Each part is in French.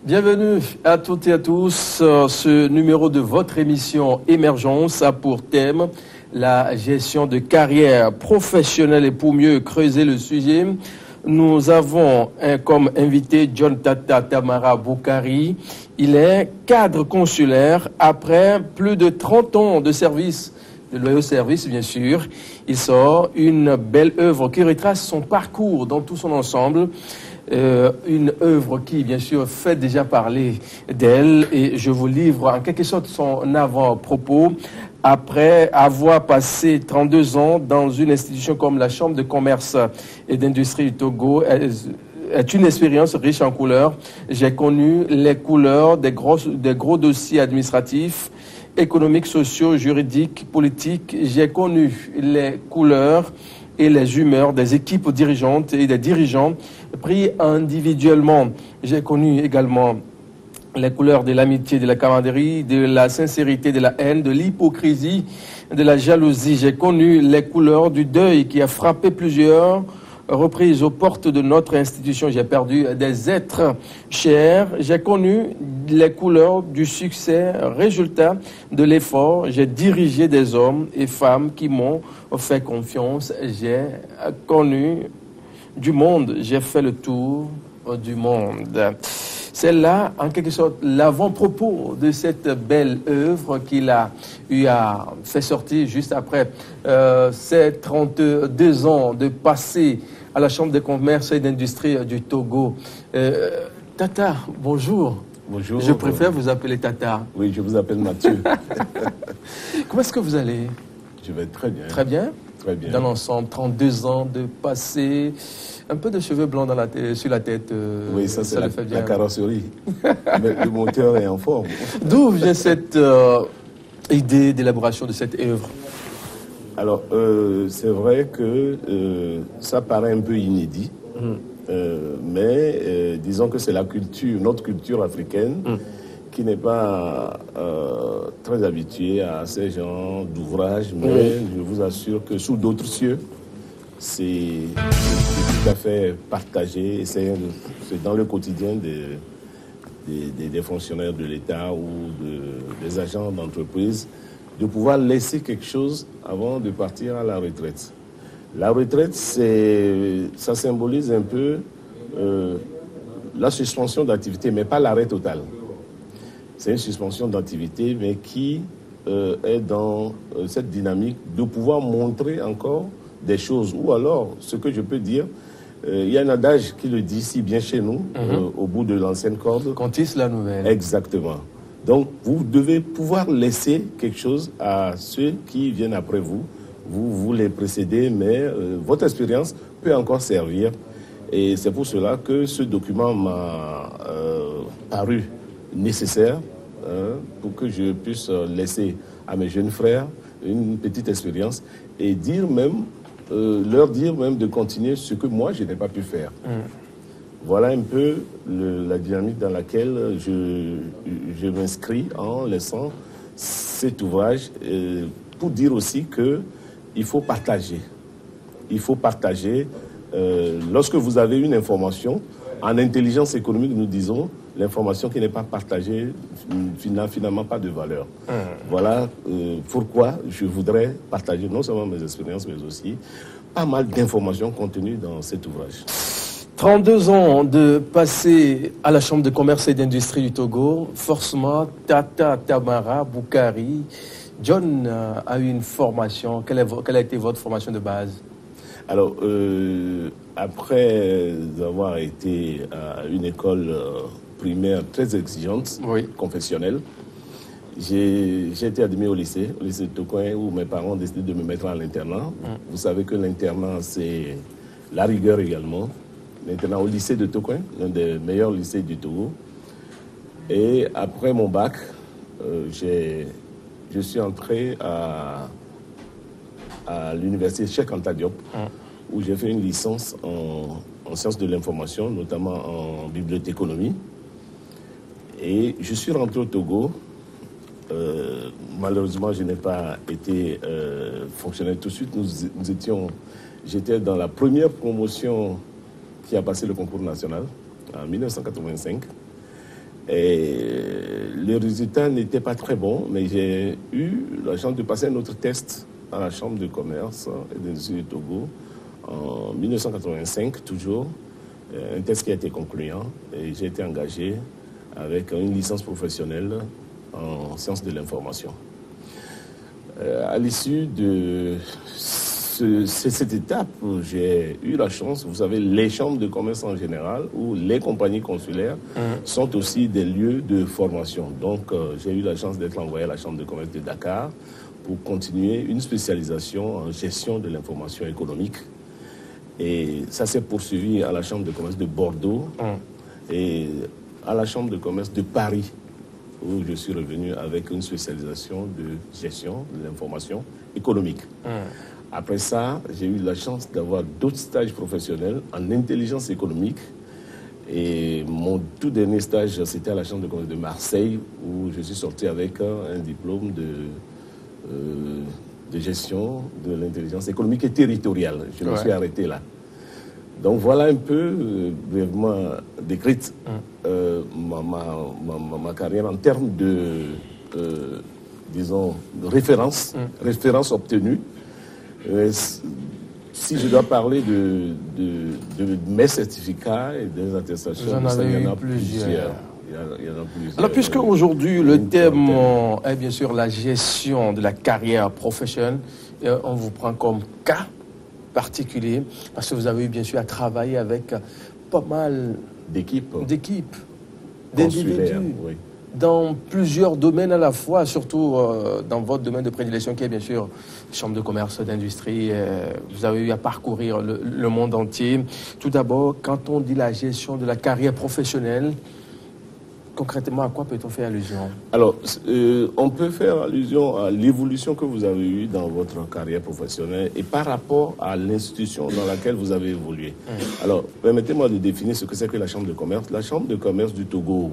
Bienvenue à toutes et à tous. Ce numéro de votre émission Émergence a pour thème la gestion de carrière professionnelle et pour mieux creuser le sujet, nous avons comme invité John Tata Tamara Boukari. Il est cadre consulaire après plus de 30 ans de service, de loyaux services bien sûr. Il sort une belle œuvre qui retrace son parcours dans tout son ensemble. Une œuvre qui, bien sûr, fait déjà parler d'elle et je vous livre en quelque sorte son avant-propos. Après avoir passé 32 ans dans une institution comme la Chambre de commerce et d'industrie du Togo, est une expérience riche en couleurs. J'ai connu les couleurs des gros dossiers administratifs, économiques, sociaux, juridiques, politiques. J'ai connu les couleurs et les humeurs des équipes dirigeantes et des dirigeants pris individuellement. J'ai connu également les couleurs de l'amitié, de la camaraderie, de la sincérité, de la haine, de l'hypocrisie, de la jalousie. J'ai connu les couleurs du deuil qui a frappé plusieurs reprises aux portes de notre institution. J'ai perdu des êtres chers. J'ai connu les couleurs du succès, résultat de l'effort. J'ai dirigé des hommes et femmes qui m'ont fait confiance. J'ai connu du monde. J'ai fait le tour du monde. C'est là, en quelque sorte, l'avant-propos de cette belle œuvre qu'il a eu à faire sortir juste après ces 32 ans de passé à la Chambre de commerce et d'industrie du Togo. Tata, bonjour. Bonjour. Je préfère vous appeler Tata. Oui, je vous appelle Mathieu. Comment est-ce que vous allez? Je vais très bien. Très bien? Très bien. Dans l'ensemble, 32 ans de passé, un peu de cheveux blancs dans la tête, sur la tête. Oui, ça c'est la carrosserie. Mais le moteur est en forme. D'où vient cette idée d'élaboration de cette œuvre? Alors, c'est vrai que ça paraît un peu inédit, mais disons que c'est la culture, notre culture africaine, qui n'est pas très habituée à ces genres d'ouvrages, mais je vous assure que sous d'autres cieux, c'est tout à fait partagé. C'est dans le quotidien des fonctionnaires de l'État ou des agents d'entreprise de pouvoir laisser quelque chose avant de partir à la retraite. La retraite, ça symbolise un peu la suspension d'activité, mais pas l'arrêt total. C'est une suspension d'activité, mais qui est dans cette dynamique de pouvoir montrer encore des choses. Ou alors, ce que je peux dire, il y a un adage qui le dit si bien chez nous, au bout de l'ancienne corde. Qu'on tisse la nouvelle. Exactement. Donc, vous devez pouvoir laisser quelque chose à ceux qui viennent après vous. Vous les précédez, mais votre expérience peut encore servir. Et c'est pour cela que ce document m'a paru nécessaire pour que je puisse laisser à mes jeunes frères une petite expérience et leur dire même de continuer ce que moi, je n'ai pas pu faire. Voilà un peu la dynamique dans laquelle je m'inscris en laissant cet ouvrage pour dire aussi qu'il faut partager. Il faut partager. Lorsque vous avez une information, en intelligence économique, nous disons, l'information qui n'est pas partagée n'a finalement pas de valeur. Voilà pourquoi je voudrais partager non seulement mes expériences, mais aussi pas mal d'informations contenues dans cet ouvrage. 32 ans de passé à la Chambre de commerce et d'industrie du Togo, forcément, Tata Tamara Boukari. John a eu une formation. Quelle a été votre formation de base? Alors, après avoir été à une école primaire très exigeante, confessionnelle, j'ai été admis au lycée de Tokoin, où mes parents ont décidé de me mettre à l'internat. Vous savez que l'internat, c'est la rigueur également. Maintenant au lycée de Tokoin, l'un des meilleurs lycées du Togo. Et après mon bac, je suis entré à l'université Cheikh Anta Diop, où j'ai fait une licence en sciences de l'information, notamment en bibliothéconomie. Et je suis rentré au Togo. Malheureusement, je n'ai pas été fonctionnaire tout de suite. J'étais dans la première promotion qui a passé le concours national en 1985. Et les résultats n'étaient pas très bons, mais j'ai eu la chance de passer un autre test à la Chambre de commerce et d'industrie du Togo en 1985, toujours. Un test qui a été concluant et j'ai été engagé avec une licence professionnelle en sciences de l'information. À l'issue de cette étape, j'ai eu la chance, vous savez, les chambres de commerce en général ou les compagnies consulaires sont aussi des lieux de formation. Donc, j'ai eu la chance d'être envoyé à la chambre de commerce de Dakar pour continuer une spécialisation en gestion de l'information économique. Et ça s'est poursuivi à la chambre de commerce de Bordeaux et à la chambre de commerce de Paris, où je suis revenu avec une spécialisation de gestion de l'information économique. Après ça, j'ai eu la chance d'avoir d'autres stages professionnels en intelligence économique. Et mon tout dernier stage, c'était à la chambre de commerce de Marseille, où je suis sorti avec un diplôme de gestion de l'intelligence économique et territoriale. Je me suis arrêté là. Donc voilà un peu, brièvement décrite, ma carrière en termes disons, de référence obtenue. Si je dois parler de mes certificats et des attestations, il y en a plusieurs. Alors, puisque aujourd'hui le thème est bien sûr la gestion de la carrière professionnelle, on vous prend comme cas particulier, parce que vous avez eu bien sûr à travailler avec pas mal d'équipes, d'individus, dans plusieurs domaines à la fois, surtout dans votre domaine de prédilection qui est bien sûr chambre de commerce, d'industrie. Vous avez eu à parcourir le monde entier. Tout d'abord, quand on dit la gestion de la carrière professionnelle, concrètement, à quoi peut-on faire allusion? Alors, on peut faire allusion à l'évolution que vous avez eue dans votre carrière professionnelle et par rapport à l'institution dans laquelle vous avez évolué. Alors, permettez-moi de définir ce que c'est que la Chambre de commerce. La Chambre de commerce du Togo,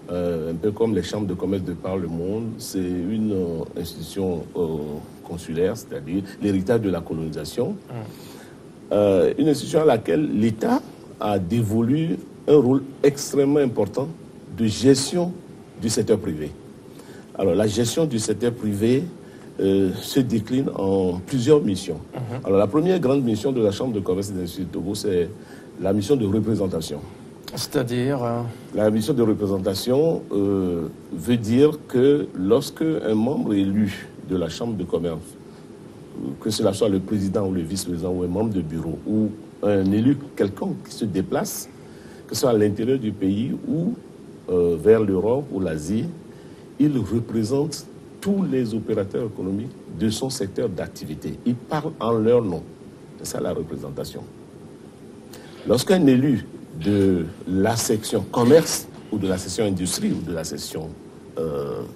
un peu comme les chambres de commerce de par le monde, c'est une institution consulaire, c'est-à-dire l'héritage de la colonisation. Une institution à laquelle l'État a dévolu un rôle extrêmement important de gestion du secteur privé. Alors, la gestion du secteur privé se décline en plusieurs missions. Alors, la première grande mission de la Chambre de commerce et d'industrie du Togo, c'est la mission de représentation. C'est-à-dire La mission de représentation veut dire que lorsque un membre élu de la Chambre de commerce, que cela soit le président ou le vice-président ou un membre de bureau, ou un élu quelconque qui se déplace, que ce soit à l'intérieur du pays ou vers l'Europe ou l'Asie, il représente tous les opérateurs économiques de son secteur d'activité. Il parle en leur nom. C'est ça la représentation. Lorsqu'un élu de la section commerce ou de la section industrie ou de la section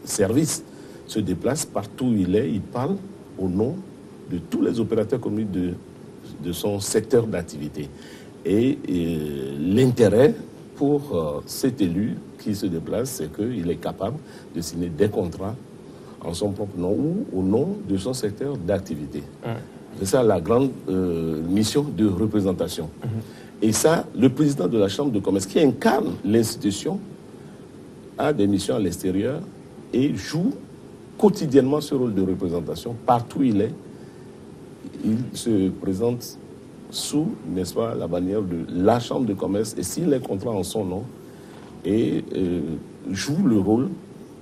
service se déplace partout où il est, il parle au nom de tous les opérateurs économiques de son secteur d'activité. Et l'intérêt pour cet élu qui se déplace, c'est qu'il est capable de signer des contrats en son propre nom ou au nom de son secteur d'activité. C'est ça la grande mission de représentation. Et ça, le président de la Chambre de commerce qui incarne l'institution a des missions à l'extérieur et joue quotidiennement ce rôle de représentation. Partout où il est, il se présente sous, n'est-ce pas, la bannière de la Chambre de commerce et signe les contrats en son nom et joue le rôle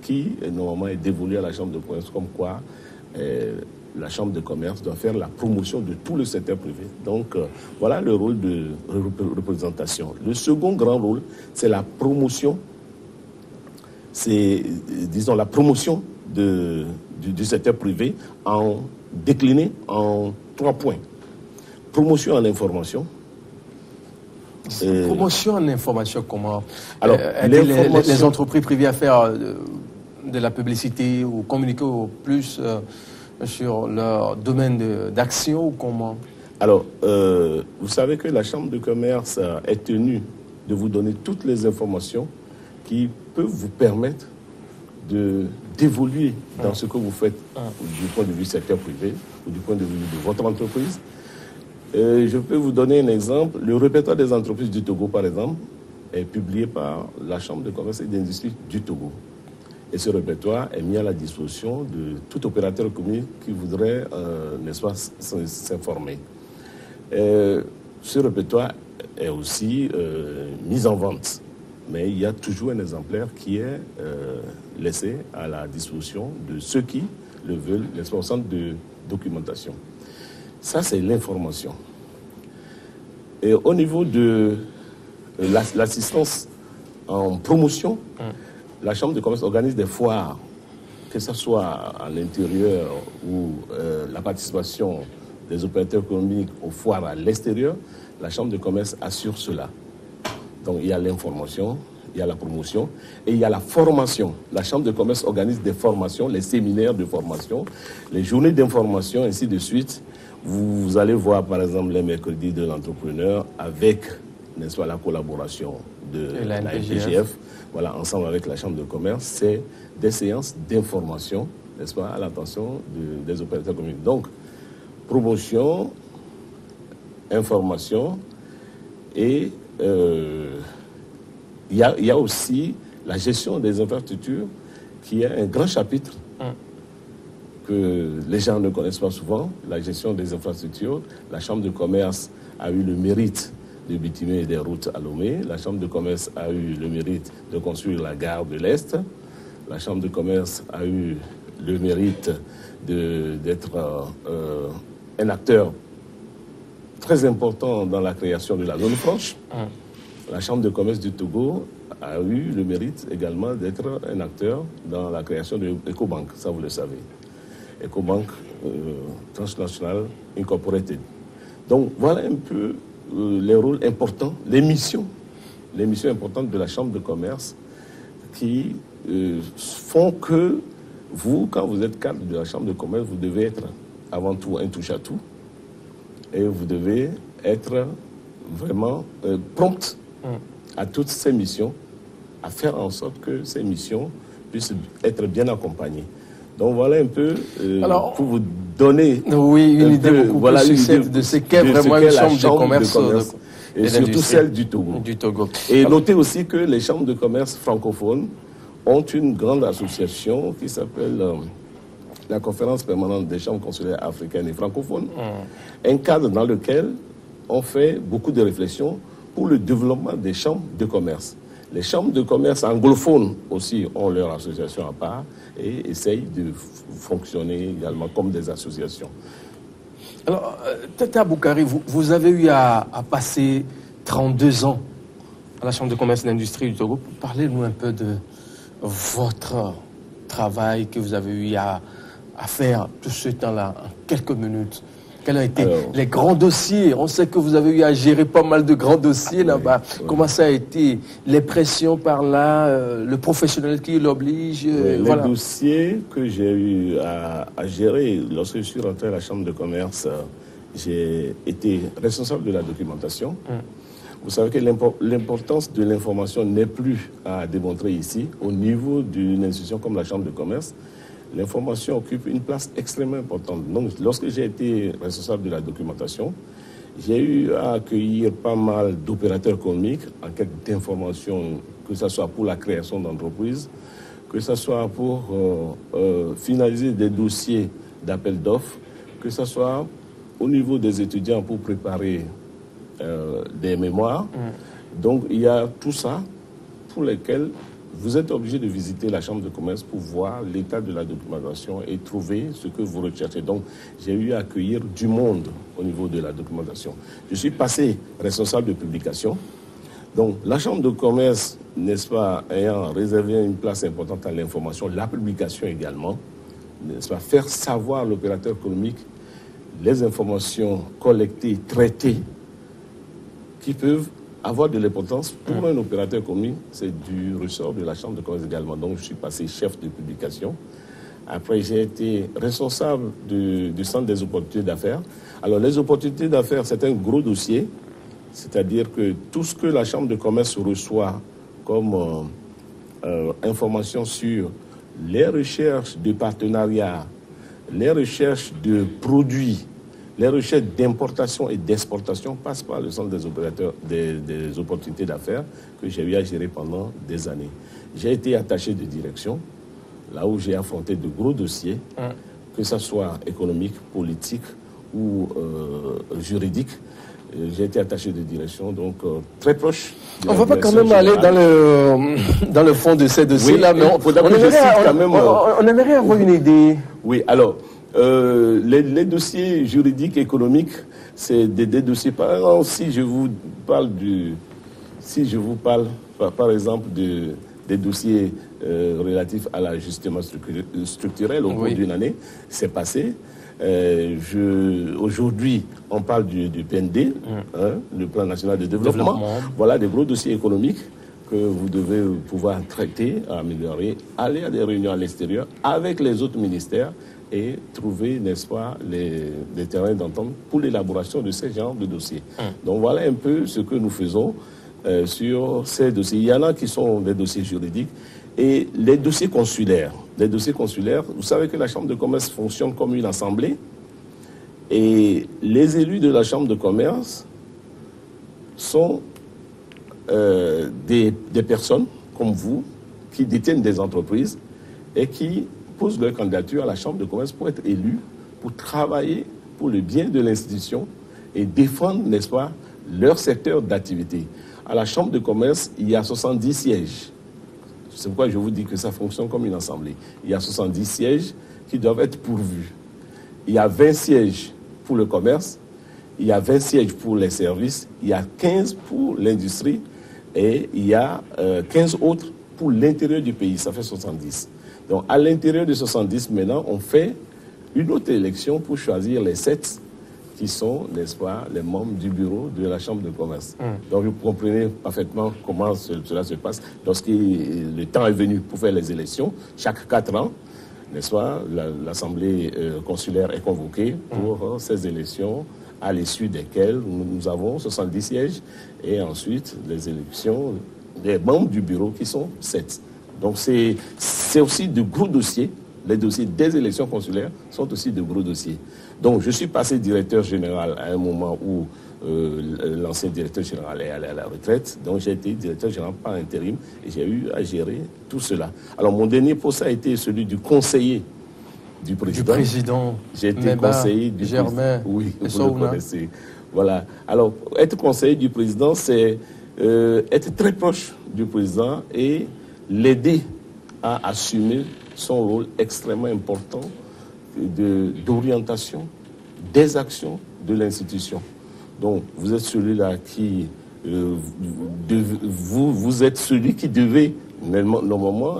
qui normalement est dévolu à la Chambre de commerce, comme quoi la Chambre de commerce doit faire la promotion de tout le secteur privé. Donc voilà le rôle de représentation. Le second grand rôle, c'est la promotion, c'est, disons, la promotion du secteur privé décliné en 3 points. Promotion en information. Promotion en information, comment? Alors, les entreprises privées à faire de la publicité ou communiquer au plus sur leur domaine d'action ou comment? Alors, vous savez que la Chambre de commerce est tenue de vous donner toutes les informations qui peuvent vous permettre d'évoluer dans ce que vous faites du point de vue secteur privé ou du point de vue de votre entreprise. Je peux vous donner un exemple. Le répertoire des entreprises du Togo, par exemple, est publié par la Chambre de commerce et d'industrie du Togo. Et ce répertoire est mis à la disposition de tout opérateur économique qui voudrait, n'est-ce pas, s'informer. Ce répertoire est aussi mis en vente, mais il y a toujours un exemplaire qui est laissé à la disposition de ceux qui le veulent, n'est-ce pas, au centre de documentation. Ça, c'est l'information. Et au niveau de l'assistance en promotion, la Chambre de commerce organise des foires, que ce soit à l'intérieur ou la participation des opérateurs économiques aux foires à l'extérieur. La Chambre de commerce assure cela. Donc il y a l'information, il y a la promotion et il y a la formation. La Chambre de commerce organise des formations, les séminaires de formation, les journées d'information, ainsi de suite. Vous allez voir par exemple les mercredis de l'entrepreneur avec, n'est-ce pas, la collaboration de la NPGF. Voilà, ensemble avec la Chambre de commerce, c'est des séances d'information, n'est-ce pas, à l'attention des opérateurs économiques. Donc, promotion, information, et il y a aussi la gestion des infrastructures, qui est un grand chapitre que les gens ne connaissent pas souvent. La gestion des infrastructures, la Chambre de commerce a eu le mérite de bitumer des routes à Lomé. La Chambre de commerce a eu le mérite de construire la gare de l'Est. La Chambre de commerce a eu le mérite d'être un acteur très important dans la création de la zone franche. La Chambre de commerce du Togo a eu le mérite également d'être un acteur dans la création de Ecobank, ça vous le savez. Ecobank Transnational Incorporated. Donc voilà un peu les rôles importants, les missions importantes de la Chambre de commerce qui font que vous, quand vous êtes cadre de la Chambre de commerce, vous devez être avant tout un touche-à-tout et vous devez être vraiment prompt à toutes ces missions, à faire en sorte que ces missions puissent être bien accompagnées. Donc voilà un peu pour vous donner une idée beaucoup plus succincte de ce qu'est vraiment une chambre de commerce et surtout celle du Togo. Et notez aussi que les chambres de commerce francophones ont une grande association qui s'appelle la Conférence permanente des chambres consulaires africaines et francophones, un cadre dans lequel on fait beaucoup de réflexions pour le développement des chambres de commerce. Les chambres de commerce anglophones aussi ont leur association à part et essayent de fonctionner également comme des associations. Alors, Tata Boukari, vous avez eu à passer 32 ans à la Chambre de commerce et d'industrie du Togo. Parlez-nous un peu de votre travail que vous avez eu à faire tout ce temps-là, en quelques minutes. Quels ont été les grands dossiers? On sait que vous avez eu à gérer pas mal de grands dossiers là-bas. Comment ça a été? Les pressions par là, le professionnel qui l'oblige Les dossiers que j'ai eu à gérer lorsque je suis rentré à la Chambre de commerce, j'ai été responsable de la documentation. Vous savez que l'importance de l'information n'est plus à démontrer ici. Au niveau d'une institution comme la Chambre de commerce, l'information occupe une place extrêmement importante. Donc, lorsque j'ai été responsable de la documentation, j'ai eu à accueillir pas mal d'opérateurs économiques en quête d'informations, que ce soit pour la création d'entreprises, que ce soit pour finaliser des dossiers d'appel d'offres, que ce soit au niveau des étudiants pour préparer des mémoires. Donc, il y a tout ça pour lesquels vous êtes obligé de visiter la Chambre de commerce pour voir l'état de la documentation et trouver ce que vous recherchez. Donc, j'ai eu à accueillir du monde au niveau de la documentation. Je suis passé responsable de publication. Donc, la Chambre de commerce, n'est-ce pas, ayant réservé une place importante à l'information, la publication également, n'est-ce pas, faire savoir à l'opérateur économique les informations collectées, traitées, qui peuvent avoir de l'importance pour un opérateur économique, c'est du ressort de la Chambre de commerce également. Donc, je suis passé chef de publication. Après, j'ai été responsable du centre des opportunités d'affaires. Alors, les opportunités d'affaires, c'est un gros dossier. C'est-à-dire que tout ce que la Chambre de commerce reçoit comme information sur les recherches de partenariats, les recherches de produits, Les recherches d'importation et d'exportation passent par le centre des opportunités d'affaires que j'ai eu à gérer pendant des années. J'ai été attaché de direction, là où j'ai affronté de gros dossiers, que ce soit économique, politique ou juridique. J'ai été attaché de direction, donc très proche. On ne va pas quand même aller dans le fond de ces dossiers-là, oui, mais on aimerait avoir une idée. Oui, alors, les dossiers juridiques, économiques, c'est des dossiers. Par exemple, si je vous parle, par exemple, des dossiers relatifs à l'ajustement structurel au cours d'une année, c'est passé. Aujourd'hui, on parle du PND, le Plan national de développement. Voilà des gros dossiers économiques que vous devez pouvoir traiter, améliorer, aller à des réunions à l'extérieur avec les autres ministères et trouver, n'est-ce pas, les terrains d'entente pour l'élaboration de ces genres de dossiers. Donc voilà un peu ce que nous faisons sur ces dossiers. Il y en a qui sont des dossiers juridiques. Et les dossiers consulaires, vous savez que la Chambre de commerce fonctionne comme une assemblée et les élus de la Chambre de commerce sont des personnes comme vous qui détiennent des entreprises et qui posent leur candidature à la Chambre de commerce pour être élus, pour travailler pour le bien de l'institution et défendre, n'est-ce pas, leur secteur d'activité. À la Chambre de commerce, il y a 70 sièges. C'est pourquoi je vous dis que ça fonctionne comme une assemblée. Il y a 70 sièges qui doivent être pourvus. Il y a 20 sièges pour le commerce, il y a 20 sièges pour les services, il y a 15 pour l'industrie et il y a 15 autres pour l'intérieur du pays. Ça fait 70. Donc à l'intérieur de 70, maintenant, on fait une autre élection pour choisir les 7 qui sont, n'est-ce pas, les membres du bureau de la Chambre de commerce. Donc vous comprenez parfaitement comment cela se passe. Lorsque le temps est venu pour faire les élections, chaque 4 ans, n'est-ce pas, l'Assemblée consulaire est convoquée pour ces élections, à l'issue desquelles nous avons 70 sièges, et ensuite les élections des membres du bureau qui sont 7. Donc c'est aussi de gros dossiers. Les dossiers des élections consulaires sont aussi de gros dossiers. Donc, je suis passé directeur général à un moment où l'ancien directeur général est allé à la retraite. Donc, j'ai été directeur général par intérim et j'ai eu à gérer tout cela. Alors, mon dernier poste a été celui du conseiller du président. J'ai été conseiller du Germain. Oui, vous le connaissez. Voilà. Alors, être conseiller du président, c'est être très proche du président et l'aider à assumer son rôle extrêmement important d'orientation des actions de l'institution. Donc, vous êtes celui-là qui... vous êtes celui qui devait normalement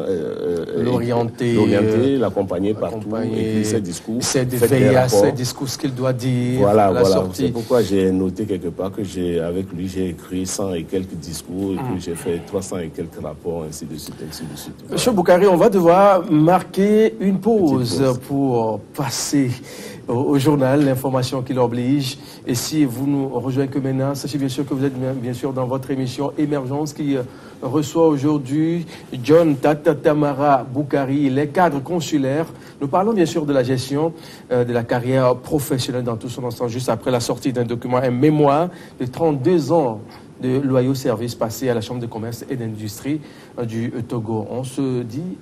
l'orienter, l'accompagner partout, écrire ses discours, veiller à ses discours, ce qu'il doit dire, voilà. C'est pourquoi j'ai noté quelque part que avec lui, j'ai écrit 100 et quelques discours, et que j'ai fait 300 et quelques rapports, ainsi de suite, ainsi de suite. Voilà. Monsieur Boukari, on va devoir marquer une pause pour passer au journal, l'information qui l'oblige. Et si vous nous rejoignez que maintenant, sachez bien sûr que vous êtes bien sûr dans votre émission Émergence qui reçoit aujourd'hui John Tamara Boukari, les cadres consulaires. Nous parlons bien sûr de la gestion de la carrière professionnelle dans tout son ensemble, juste après la sortie d'un document, un mémoire de 32 ans de loyaux services passés à la Chambre de commerce et d'industrie du Togo. On se dit